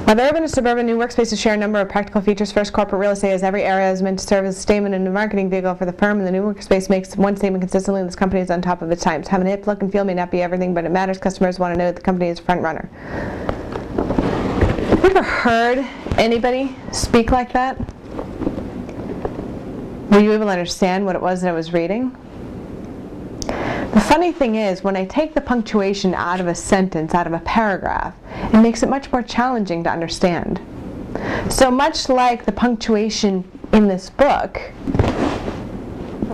Whether urban or suburban, new workspaces share a number of practical features. First, corporate real estate, as every area is meant to serve as a statement and a marketing vehicle for the firm, and the new workspace makes one statement consistently: this company is on top of its times. Having a hip look and feel may not be everything, but it matters. Customers want to know that the company is a front runner. Have you ever heard anybody speak like that? Were you able to understand what it was that I was reading? The funny thing is, when I take the punctuation out of a sentence, out of a paragraph, it makes it much more challenging to understand. So much like the punctuation in this book,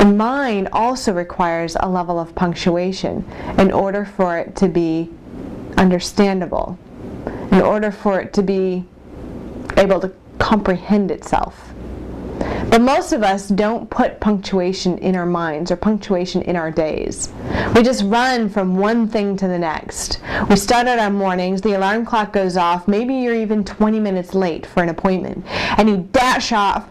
mine also requires a level of punctuation in order for it to be understandable, in order for it to be able to comprehend itself. But most of us don't put punctuation in our minds or punctuation in our days. We just run from one thing to the next. We start out our mornings, the alarm clock goes off, maybe you're even 20 minutes late for an appointment, and you dash off,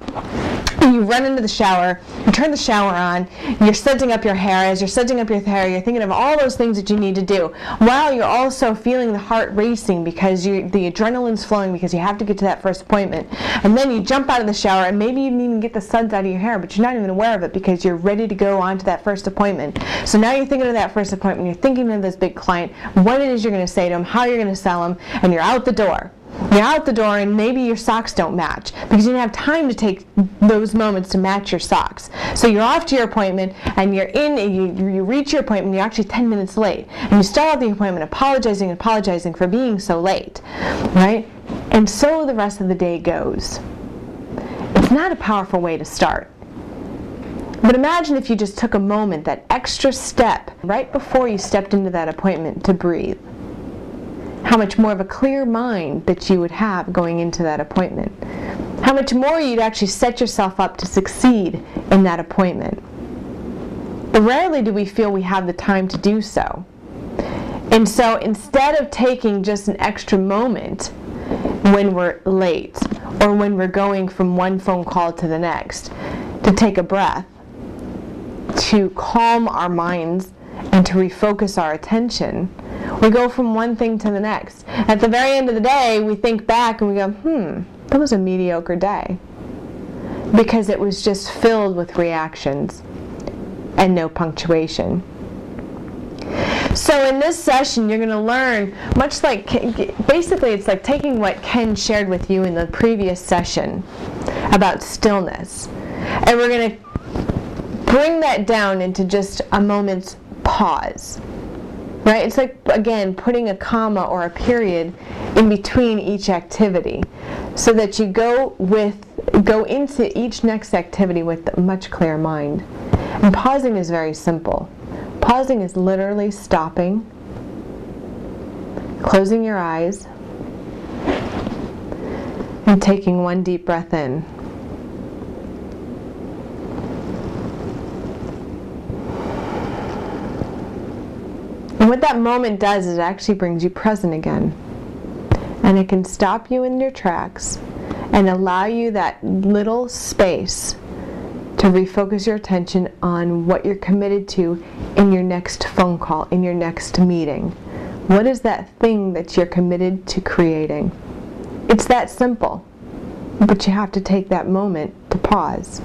and you run into the shower, you turn the shower on, you're setting up your hair. As you're setting up your hair, you're thinking of all those things that you need to do, while you're also feeling the heart racing because the adrenaline's flowing because you have to get to that first appointment. And then you jump out of the shower, and maybe you didn't even get the suds out of your hair, but you're not even aware of it because you're ready to go on to that first appointment. So now you're thinking of that first appointment, you're thinking of this big client, what it is you're going to say to them, how you're going to sell them, and you're out the door. You're out the door, and maybe your socks don't match because you didn't have time to take those moments to match your socks. So you're off to your appointment, and you're in, you reach your appointment, you're actually 10 minutes late. And you start out the appointment apologizing for being so late, right? And so the rest of the day goes. It's not a powerful way to start. But imagine if you just took a moment, that extra step, right before you stepped into that appointment, to breathe. How much more of a clear mind that you would have going into that appointment. How much more you'd actually set yourself up to succeed in that appointment. But rarely do we feel we have the time to do so. And so instead of taking just an extra moment when we're late or when we're going from one phone call to the next, to take a breath, to calm our minds and to refocus our attention, we go from one thing to the next. At the very end of the day, we think back and we go, that was a mediocre day. Because it was just filled with reactions and no punctuation. So in this session, you're going to learn, much like, basically it's like taking what Ken shared with you in the previous session about stillness. And we're going to bring that down into just a moment's pause. Right? It's like, again, putting a comma or a period in between each activity so that you go into each next activity with a much clearer mind. And pausing is very simple. Pausing is literally stopping, closing your eyes, and taking one deep breath in. And what that moment does is it actually brings you present again. And it can stop you in your tracks and allow you that little space to refocus your attention on what you're committed to in your next phone call, in your next meeting. What is that thing that you're committed to creating? It's that simple, but you have to take that moment to pause.